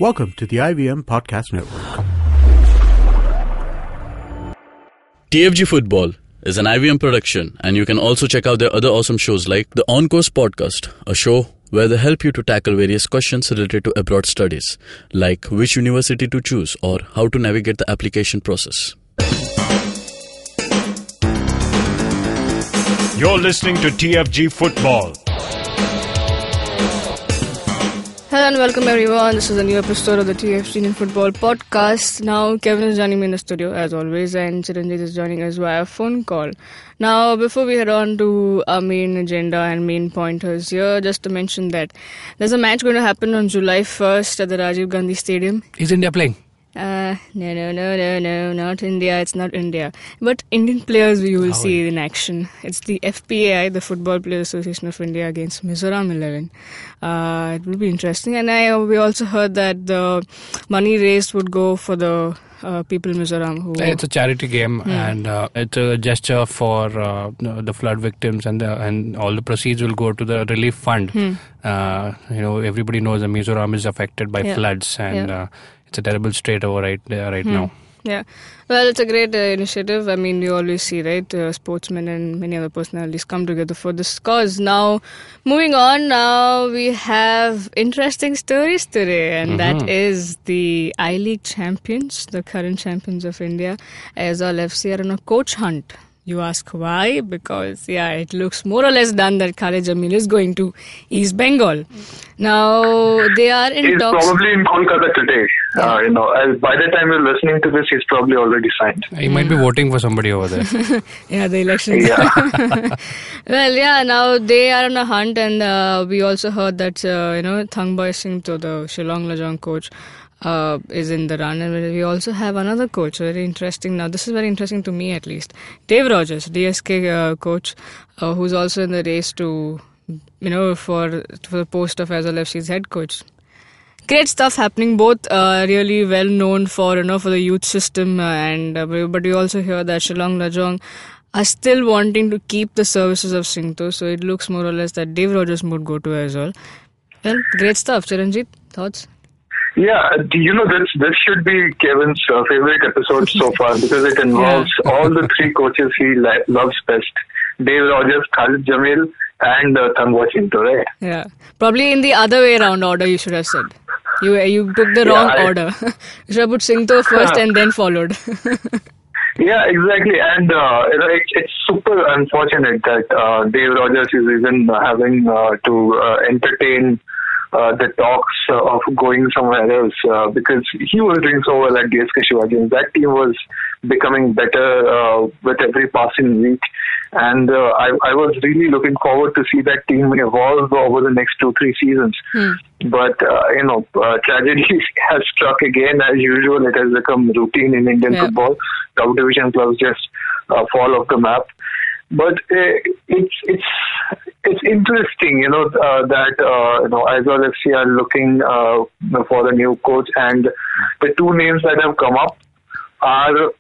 Welcome to the IVM Podcast Network. TFG Football is an IVM production, and you can also check out their other awesome shows like the On Course Podcast, a show where they help you to tackle various questions related to abroad studies, like which university to choose or how to navigate the application process. You're listening to TFG Football. Hello and welcome everyone. This is a new episode of the TFG Indian Football Podcast. Now Kevin is joining me in the studio as always, and Chiranjit is joining us via phone call. Now before we head on to our main agenda and main pointers here, just to mention that there's a match going to happen on July 1st at the Rajiv Gandhi Stadium. Is India playing? No, not India. It's not India. But Indian players we will see in action. It's the FPAI, the Football Players Association of India, against Mizoram 11. It will be interesting. And we also heard that the money raised would go for the people in Mizoram. It's a charity game, and it's a gesture for the flood victims, and all the proceeds will go to the relief fund. Everybody knows that Mizoram is affected by floods, and it's a terrible state over right now. Yeah, well, it's a great initiative. I mean, you always see, right, sportsmen and many other personalities come together for this cause. Now, moving on, now we have interesting stories today, and that is the I-League champions, the current champions of India, Aizawl FC, are on a coach hunt. You ask why? Because, it looks more or less done that Khalid Jamil is going to East Bengal. Now, they are in talks. He's probably in Kolkata today. By the time you're listening to this, he's probably already signed. He might be voting for somebody over there. The elections. Well, now they are on a hunt, and we also heard that, Thangboi Singto, the Shillong Lajong coach, is in the run, and we also have another coach, very interesting. Now this is very interesting to me at least, Dave Rogers, DSK coach, who's also in the race to for the post of Aizawl FC's head coach. Great stuff happening, both really well known for for the youth system, but we also hear that Shillong Lajong are still wanting to keep the services of Singto, so it looks more or less that Dave Rogers would go to Aizawl. Well, great stuff. Chiranjit, thoughts? Yeah, this should be Kevin's favorite episode so far, because it involves all the three coaches he loves best: Dave Rogers, Khalid Jamil, and Thangboi Singto, right? Yeah, probably in the other way around order, you should have said. You took the wrong order. You should have put Singto first and then followed. Yeah, exactly. And it's super unfortunate that Dave Rogers is even having to entertain the talks of going somewhere else, because he was doing so well at DSK Shivajians. That team was becoming better with every passing week, and I was really looking forward to see that team evolve over the next 2-3 seasons. But tragedy has struck again. As usual, it has become routine in Indian football. Top division clubs just fall off the map. But it's interesting, that Aizawl FC are looking for a new coach, and the two names that have come up are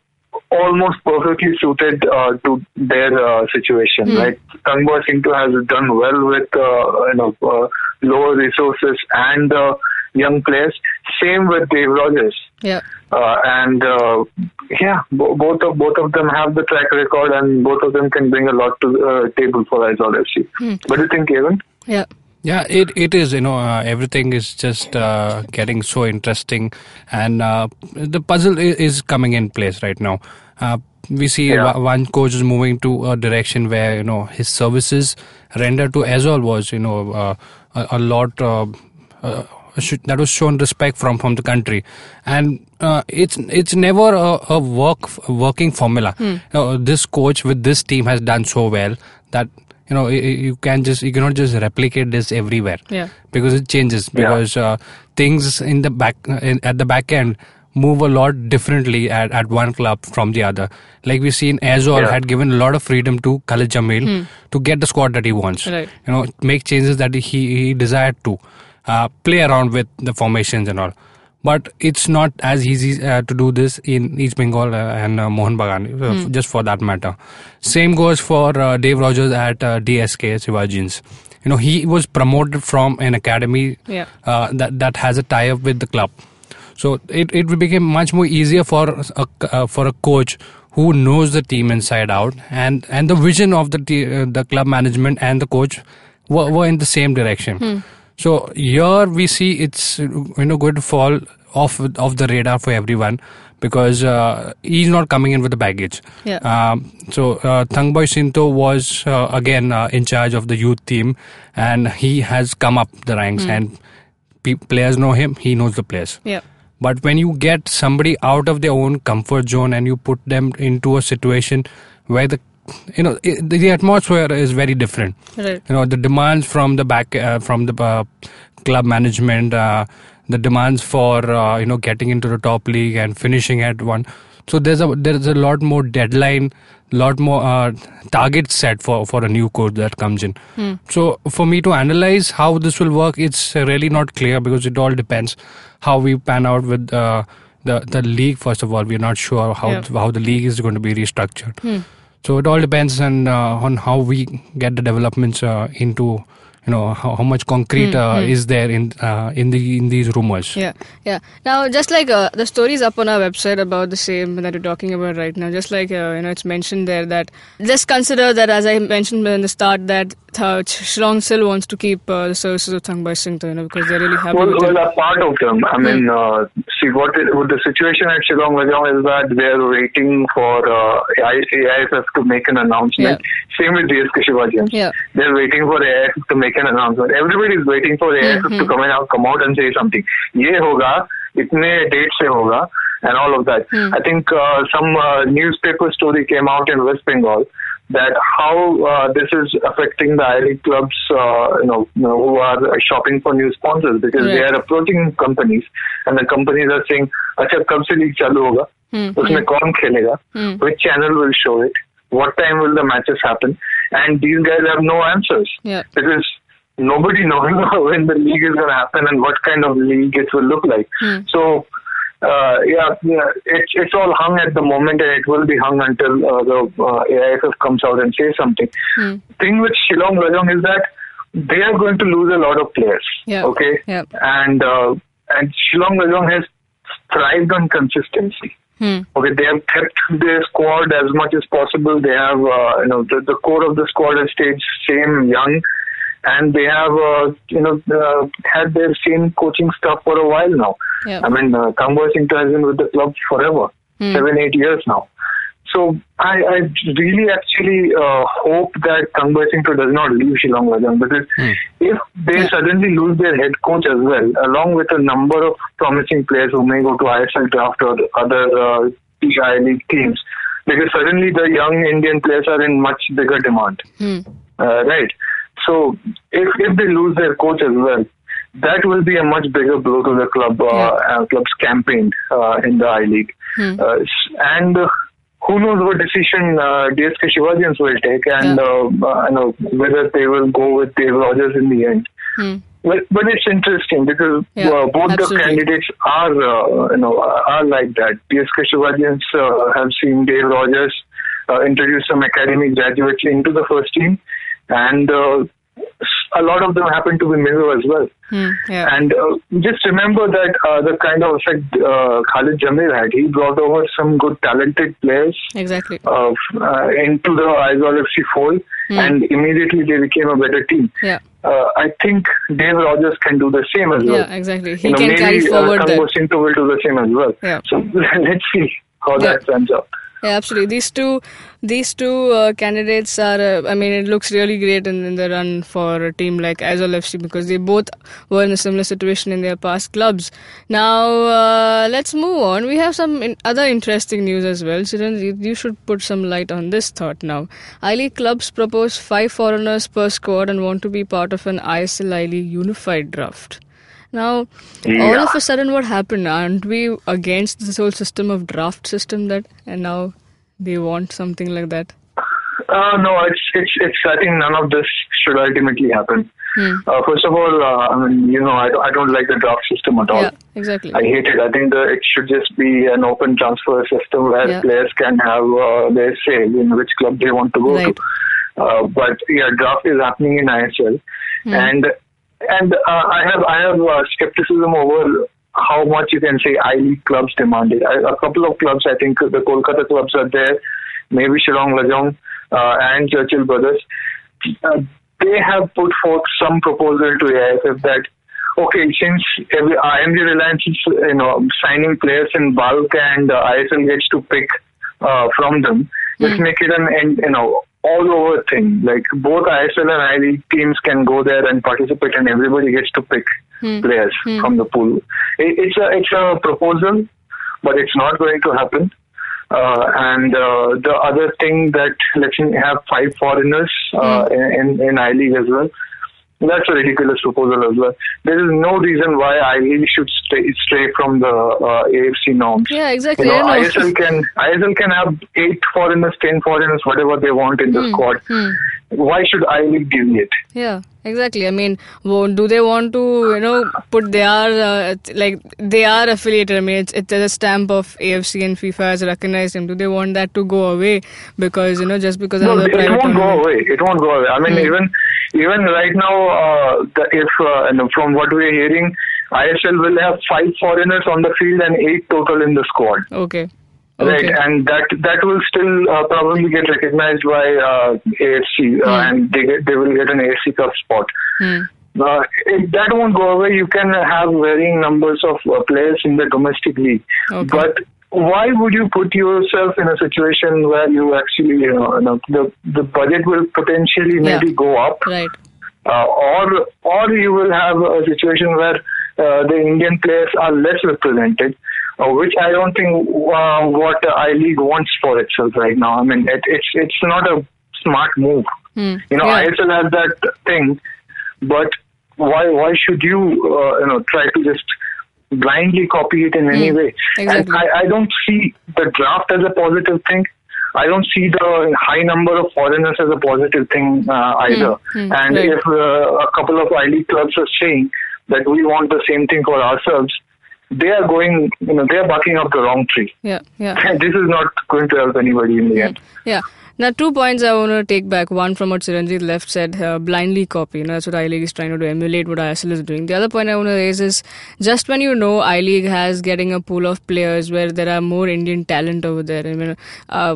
almost perfectly suited to their situation. Right, Thangboi Singto has done well with lower resources and young players. Same with Dave Rogers. Yeah. Both of them have the track record, and both of them can bring a lot to the table for Aizawl FC. What do you think, Kevin? Yeah, it is. Everything is just getting so interesting, and the puzzle is coming in place right now. We see one coach is moving to a direction where his services rendered to Aizawl was a lot. That was shown respect from the country, and it's never a working formula. This coach with this team has done so well that you cannot just replicate this everywhere, because it changes, because things in at the back end move a lot differently at one club from the other. Like we seen, Aizawl had given a lot of freedom to Khalid Jamil to get the squad that he wants, make changes that he desired to. Play around with the formations and all. But it's not as easy to do this in East Bengal and Mohun Bagan, just for that matter. Same goes for Dave Rogers at DSK Shivajians. he was promoted from an academy that has a tie-up with the club. So it became much more easier for a coach who knows the team inside out, and the vision of the club management and the coach were in the same direction. So here we see it's going to fall off the radar for everyone, because he's not coming in with the baggage. So Thangboi Singto was again in charge of the youth team, and he has come up the ranks, and players know him, he knows the players. But when you get somebody out of their own comfort zone and you put them into a situation where the atmosphere is very different. Right. The demands from the club management, the demands for getting into the top league and finishing at one. So there's a lot more deadline, lot more targets set for a new coach that comes in. So for me to analyze how this will work, it's really not clear, because it all depends how we pan out with the league. First of all, we're not sure how the league is going to be restructured. So it all depends on how we get the developments into. How much concrete is there in these rumors. Now, just like the story is up on our website about the same that you're talking about right now, just like it's mentioned there that just consider that, as I mentioned in the start, that Shillong still wants to keep the services of Thangboi Singto, because they're really happy with Well, a part of them. I mean, see, what the situation at Shillong Lajong is that they're waiting for AIFF to make an announcement. Same with DSK Shivajians. They're waiting for AIFF to make an announcement. Everybody is waiting for AIFF to come out and say something. Ye hoga, itne date se hoga, and all of that. I think some newspaper story came out in West Bengal that how this is affecting the I-League clubs, who are shopping for new sponsors, because they are approaching companies, and the companies are saying, "Acha, kab se league chalu hoga? Usme kaun khelega? Which channel will show it? What time will the matches happen?" And these guys have no answers, because nobody knows when the league is going to happen and what kind of league it will look like. So. It's all hung at the moment, and it will be hung until the AIFF comes out and says something. Thing with Shillong Lajong is that they are going to lose a lot of players. And Shillong Lajong has thrived on consistency. Okay, they have kept their squad as much as possible. They have the core of the squad has stayed same, young. And they have, had their same coaching staff for a while now. I mean, Thangboi Singto has been with the club forever, 7-8 years now. So I really actually hope that Thangboi Singto does not leave Shillong Lajong, because if they suddenly lose their head coach as well, along with a number of promising players who may go to ISL draft or other I-League teams, because suddenly the young Indian players are in much bigger demand. Right? So if they lose their coach as well, that will be a much bigger blow to the club's campaign in the I-League. And who knows what decision DSK Shivajians will take, and whether they will go with Dave Rogers in the end. But it's interesting, because both the candidates are like that. DSK Shivajians have seen Dave Rogers introduce some academy graduates into the first team, and a lot of them happen to be Mizo as well. And just remember that the kind of effect Khalid Jamil had. He brought over some good talented players into the Aizawl FC fold, and immediately they became a better team. I think Dave Rogers can do the same as well. He can carry forward that. Thangboi Singto will do the same as well. So let's see how that turns out. Yeah, absolutely. These two candidates are, it looks really great in the run for a team like Aizawl FC, because they both were in a similar situation in their past clubs. Now, let's move on. We have some other interesting news as well. Siran, you should put some light on this thought now. I-League clubs propose 5 foreigners per squad and want to be part of an ISL I-League unified draft. Now, all of a sudden, what happened? Aren't we against this whole system of draft system and now they want something like that? No, it's. I think none of this should ultimately happen. First of all, I don't like the draft system at all. Yeah, exactly. I hate it. I think it should just be an open transfer system where players can have their say in which club they want to go to. But draft is happening in ISL. And I have skepticism over how much you can say I-League clubs demanded. A couple of clubs, I think the Kolkata clubs are there, maybe Shillong Lajong and Churchill Brothers. They have put forth some proposal to AIFF that, okay, since IMG Reliance is signing players in bulk and ISL gets to pick from them, let's make it an all over thing. Like both ISL and I-League teams can go there and participate, and everybody gets to pick players from the pool. It's a proposal, but it's not going to happen. And the other thing that let's have 5 foreigners in I-League as well. That's a ridiculous proposal as well. There is no reason why I-League should stray from the AFC norms. Yeah, exactly. ISL can have 8 foreigners, 10 foreigners, whatever they want in the squad. Why should I-League deviate? Yeah, exactly. I mean, do they want to, put they are affiliated? I mean, it's a stamp of AFC and FIFA has recognized them. Do they want that to go away? Because, just because another private... It won't go away. It won't go away. I mean, even right now, from what we're hearing, ISL will have 5 foreigners on the field and 8 total in the squad. Okay. Right, and that will still probably get recognized by AFC, and they will get an AFC Cup spot. That won't go away. You can have varying numbers of players in the domestic league, but why would you put yourself in a situation where you actually, the budget will potentially maybe go up, right? Or you will have a situation where the Indian players are less represented. Which I don't think what I-League wants for itself right now. I mean, it's not a smart move. ISL has that thing, but why should you try to just blindly copy it in any way? Exactly. And I don't see the draft as a positive thing. I don't see the high number of foreigners as a positive thing either. And if a couple of I-League clubs are saying that we want the same thing for ourselves, they are going, they are barking up the wrong tree. Yeah. And this is not going to help anybody in the end. Yeah. Now, 2 points I want to take back. One from what Chiranjit left said, blindly copy. That's what I-League is trying to do, emulate what ISL is doing. The other point I want to raise is, just when I-League has getting a pool of players where there are more Indian talent over there. I mean,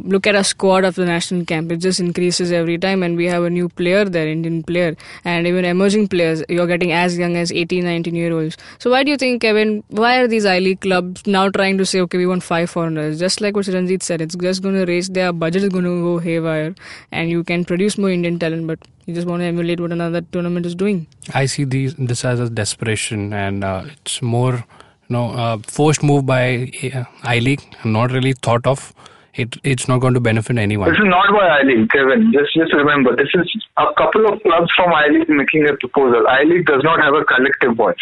look at a squad of the national camp. It just increases every time, and we have a new player there, Indian player, and even emerging players. You're getting as young as 18, 19-year-olds. So why do you think, Kevin, why are these I-League clubs now trying to say, okay, we want 5 foreigners? Just like what Chiranjit said, it's just going to raise their budget is going to go haywire, and you can produce more Indian talent, but you just want to emulate what another tournament is doing. I see this as a desperation, and it's more forced move by I-League, not really thought of. It's not going to benefit anyone. This is not by I-League, Kevin. Just remember, this is a couple of clubs from I-League making a proposal. I-League does not have a collective voice.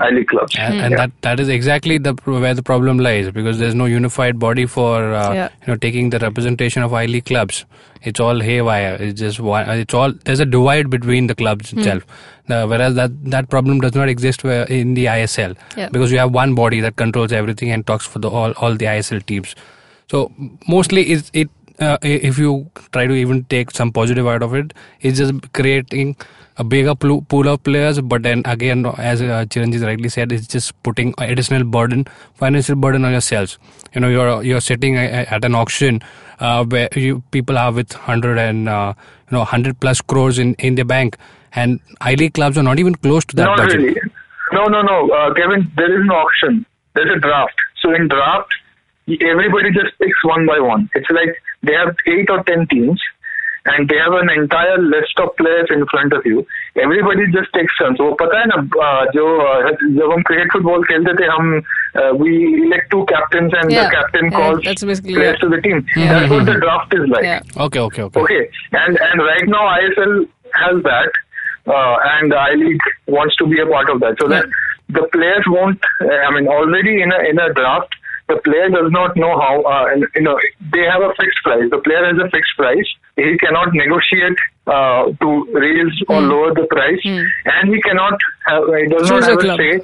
I-League clubs. And that is exactly where the problem lies, because there's no unified body for taking the representation of I-League clubs. It's all haywire. There's a divide between the clubs itself. Whereas that problem does not exist in the ISL, because you have one body that controls everything and talks for all the ISL teams. So mostly if you try to even take some positive out of it, it's just creating a bigger pool of players. But then again, as Chiranjit rightly said, it's just putting additional financial burden on yourselves. You're sitting at an auction where people are with 100 plus crores in their bank, and I-League clubs are not even close to that not budget. Really. No, Kevin, there is no auction. There's a draft. So in draft, everybody just picks one by one. It's like they have 8 or 10 teams, and they have an entire list of players in front of you. Everybody just takes turns. वो पता है ना जब हम cricket football खेलते थे we elect 2 captains and the captain calls players to the team. That's what the draft is like. Okay. And right now ISL has that, and I-League wants to be a part of that. So that the players won't. Already in a draft, the player does not know how, they have a fixed price. The player has a fixed price. He cannot negotiate to raise or lower the price, and he cannot he does not have a say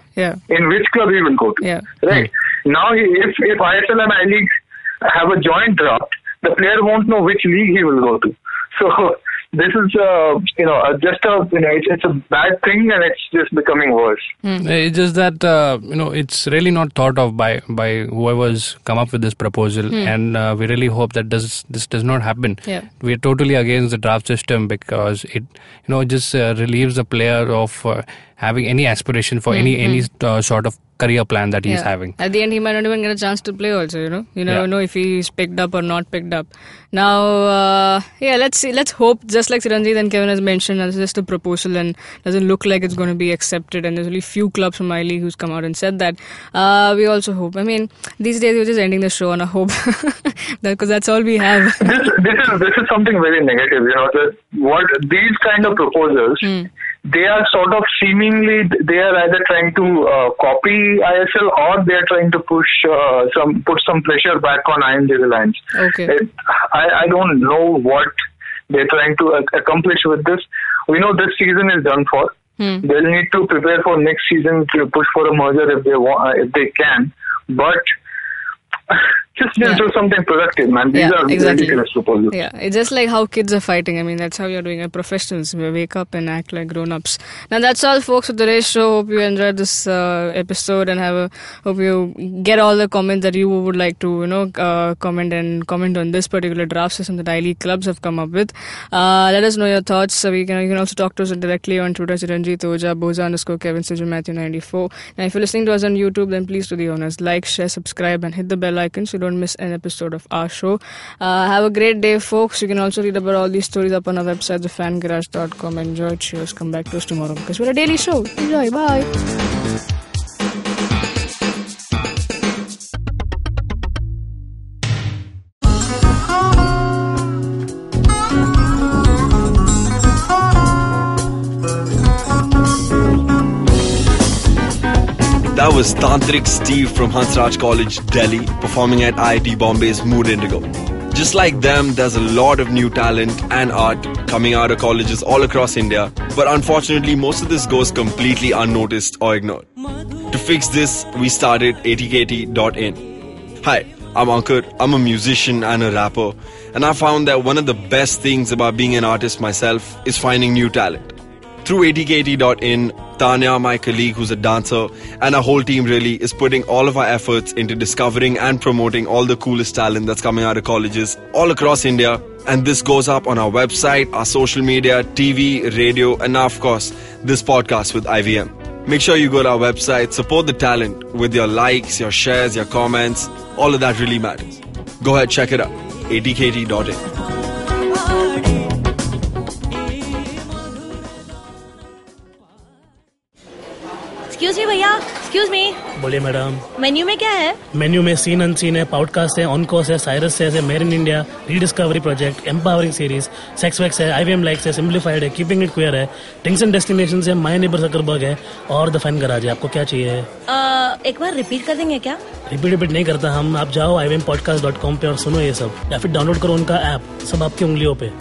in which club he will go to. Right? Now, if ISL and I-League have a joint draft, the player won't know which league he will go to. So this is it's a bad thing, and it's just becoming worse. It's just that it's really not thought of by whoever's come up with this proposal, and we really hope that this does not happen. We are totally against the draft system because it just relieves the player of having any aspiration for any sort of career plan that he's having. At the end, he might not even get a chance to play also, You never know if he's picked up or not picked up. Now, let's see. Let's hope, just like Chiranjeev and Kevin has mentioned, it's just a proposal and doesn't look like it's going to be accepted. And there's only few clubs from I-League who's come out and said that. We also hope. I mean, these days we're just ending the show on a hope because that's all we have. This is something very negative, what these kind of proposals, they are sort of seemingly, they are either trying to copy ISL or they are trying to put some pressure back on IMG Reliance. Okay. I don't know what they're trying to accomplish with this. We know this season is done for. They'll need to prepare for next season to push for a merger if they can. But just do something productive, man. These are ridiculous proposals. Yeah, it's just like how kids are fighting. I mean, that's how you're doing it. Professionals, we wake up and act like grown-ups. Now, that's all, folks, for today's show. Hope you enjoyed this episode and hope you get all the comments that you would like to, comment on this particular draft system that I-League clubs have come up with. Let us know your thoughts. So you can also talk to us directly on Twitter, Chiranjeev Oja, Boza_Kevin, Siju Matthew 94. Now, if you're listening to us on YouTube, then please do the honors. Like, share, subscribe, and hit the bell icon so you don't miss an episode of our show. Have a great day, folks. You can also read about all these stories up on our website, thefangarage.com. Enjoy. Cheers. Come back to us tomorrow because we're a daily show. Enjoy. Bye. That was Tantrik Steve from Hansraj College, Delhi, performing at IIT Bombay's Mood Indigo. Just like them, there's a lot of new talent and art coming out of colleges all across India, but unfortunately most of this goes completely unnoticed or ignored. To fix this, we started ATKT.in. Hi, I'm Ankur, I'm a musician and a rapper, and I found that one of the best things about being an artist myself is finding new talent. Through ATKT.in, Tanya, my colleague who's a dancer, and our whole team really is putting all of our efforts into discovering and promoting all the coolest talent that's coming out of colleges all across India. And this goes up on our website, our social media, TV, radio, and now, of course, this podcast with IVM. Make sure you go to our website, support the talent with your likes, your shares, your comments. All of that really matters. Go ahead, check it out. ATKT.in. Excuse me भैया, excuse me. बोलिए madam. Menu में क्या है? Menu में scene unseen है, podcast है, on course है, Cyrus है, made in India, rediscovery project, empowering series, sex wax है, IVM लाइक्स है, सिंप्लीफाइड है, कीपिंग इट क्वियर है, ड्रिंक्स एंड डेस्टिनेशंस है, माय नेबर जकरबर्ग है और द फैन गराज है. आपको क्या चाहिए? एक बार रिपीट कर देंगे क्या? रिपीट नहीं करता हम. आप जाओ IVMpodcast.com पे और सुनो ये सब, या फिर डाउनलोड करो उनका ऐप. सब आपकी उंगलियों पे.